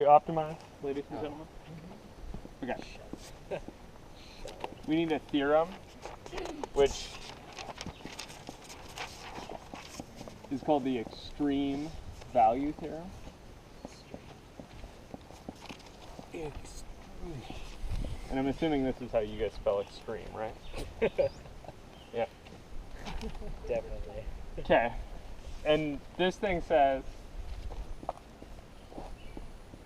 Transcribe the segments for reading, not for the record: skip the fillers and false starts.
Optimize, ladies and gentlemen. Okay. We need a theorem, which is called the Xtreme value theorem. And I'm assuming this is how you guys spell extreme, right? Yeah. Definitely. Okay. And this thing says,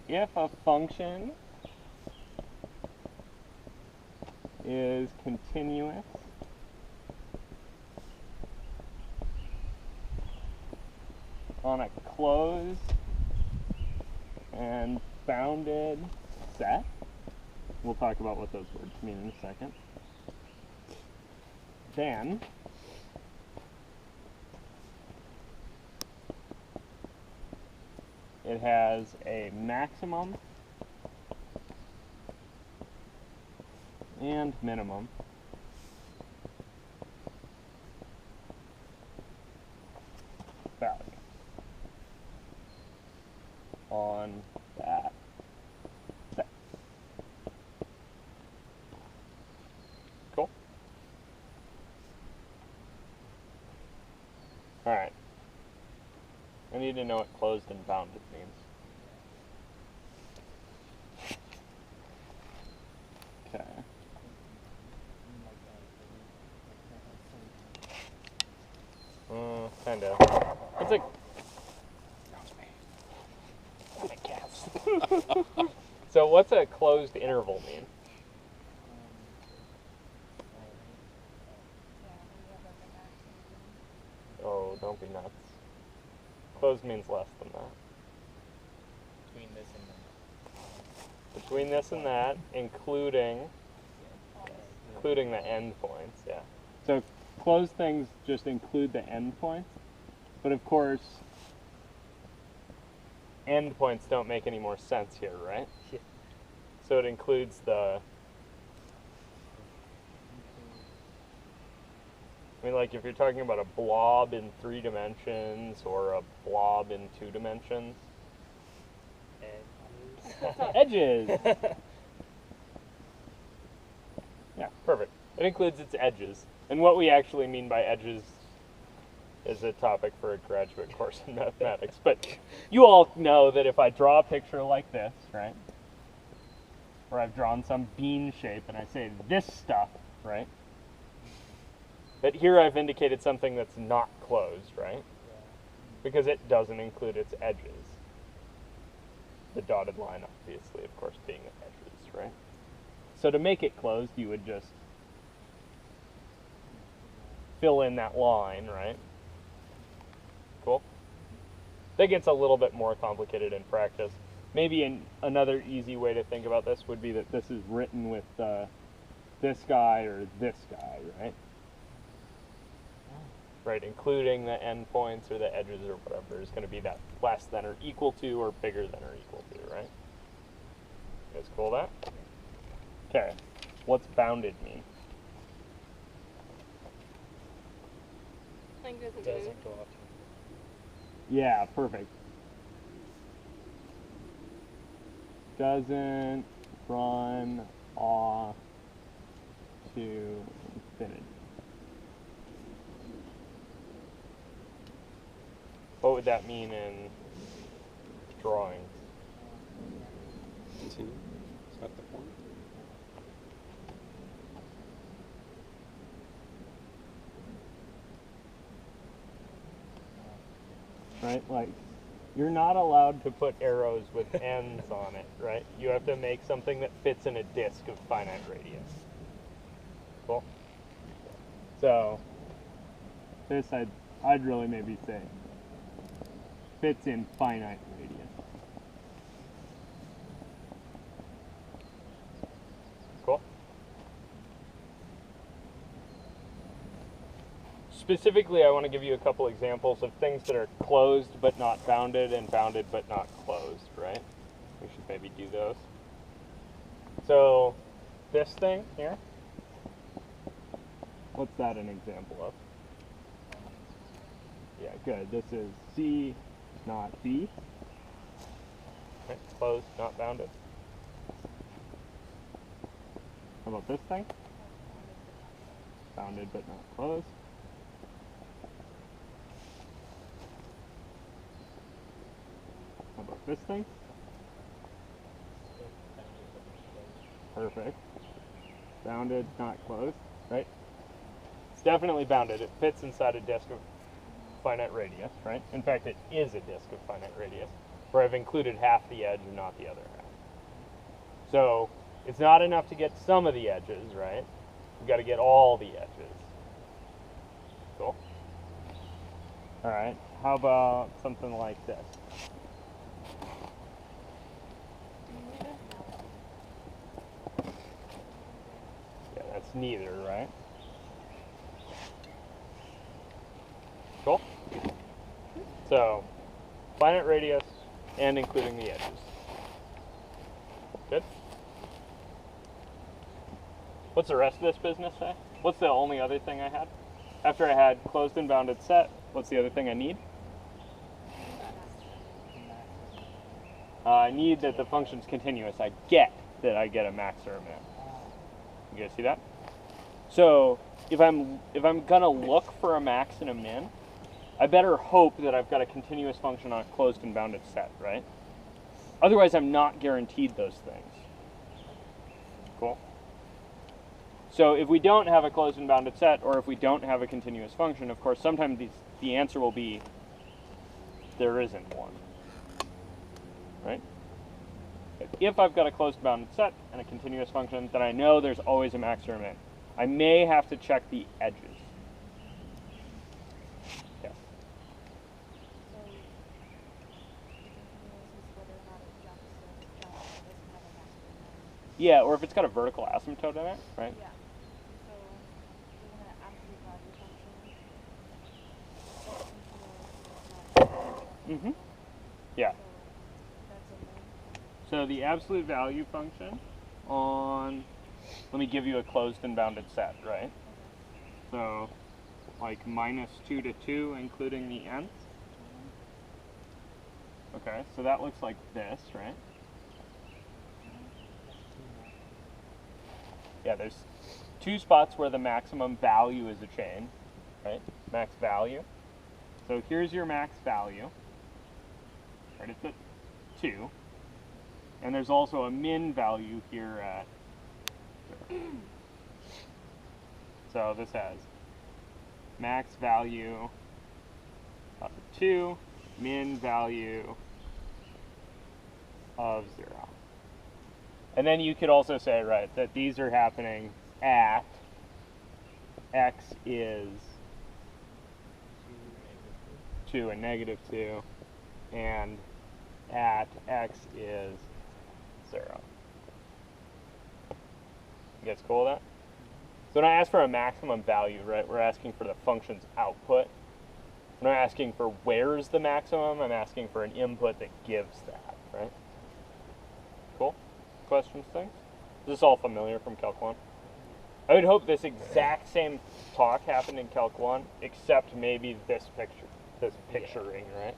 if a function is continuous on a closed and bounded set, we'll talk about what those words mean in a second, then it has a maximum and minimum value on that set. Cool? Alright. I need to know what closed and bounded means. Okay. Kind of. It's like. So what's a closed interval mean? Oh, don't be nuts. Closed means less than that. Between this and that, including the endpoints, yeah. So closed things just include the endpoints, but of course, endpoints don't make any more sense here, right? Yeah. So it includes the, I mean, like if you're talking about a blob in 3 dimensions or a blob in 2 dimensions. Edges! Yeah, perfect. It includes its edges. And what we actually mean by edges is a topic for a graduate course in mathematics. But you all know that if I draw a picture like this, right? Where I've drawn some bean shape and I say this stuff, right? That here I've indicated something that's not closed, right? Because it doesn't include its edges. The dotted line, obviously, of course, being the edges, right? So to make it closed, you would just fill in that line, right? Cool? That gets a little bit more complicated in practice. Maybe another easy way to think about this would be that this is written with this guy or this guy, right? Right, including the endpoints or the edges or whatever is going to be that less than or equal to or bigger than or equal to, right? You guys cool with that? Okay, what's bounded mean? Like doesn't Doesn't go off. Yeah, perfect. Doesn't run off to infinity. What would that mean in drawing? Continue. Is that the point? Right? Like, you're not allowed to put arrows with ends on it, right? You have to make something that fits in a disk of finite radius. Cool? So, this I'd really maybe say fits in finite radius. Cool? Specifically, I want to give you a couple examples of things that are closed but not bounded and bounded but not closed, right? We should maybe do those. So, this thing here, what's that an example of? Yeah, good. This is C, not B. Right? Closed, not bounded. How about this thing? Bounded but not closed. How about this thing? Perfect. Bounded, not closed, right? It's definitely bounded. It fits inside a disk of finite radius, right? In fact, it is a disk of finite radius, where I've included half the edge and not the other half. So it's not enough to get some of the edges, right? We've got to get all the edges. Cool. All right. How about something like this? Yeah, that's neither, right? Cool. So, finite radius and including the edges. Good. What's the rest of this business say? What's the only other thing I had? After I had closed and bounded set, what's the other thing I need? I need that the function's continuous. I get that I get a max or a min. You guys see that? So if I'm gonna look for a max and a min, I better hope that I've got a continuous function on a closed and bounded set, right? Otherwise, I'm not guaranteed those things. Cool. So if we don't have a closed and bounded set, or if we don't have a continuous function, of course, sometimes the answer will be there isn't one, right? But if I've got a closed and bounded set and a continuous function, then I know there's always a max or a min. I may have to check the edges. Yes. Yeah, or if it's got a vertical asymptote in it, right? Yeah. So isn't it absolute value function? Mm-hmm. Yeah. So that's a min. So the absolute value function on, let me give you a closed and bounded set, right? So like -2 to 2, including the nth. Okay, so that looks like this, right? Yeah, there's two spots where the maximum value is a chain, right? Max value. So here's your max value. Right, it's at 2. And there's also a min value here at 0. So this has max value of 2, min value of 0. And then you could also say, right, that these are happening at x is 2 and -2, and at x is 0. You guys cool with that? So when I ask for a maximum value, right, we're asking for the function's output. I'm not asking for where's the maximum, I'm asking for an input that gives that, right? Cool? Questions, things? Is this all familiar from Calc 1? I would hope this exact same talk happened in Calc 1, except maybe this picture, this picturing, right?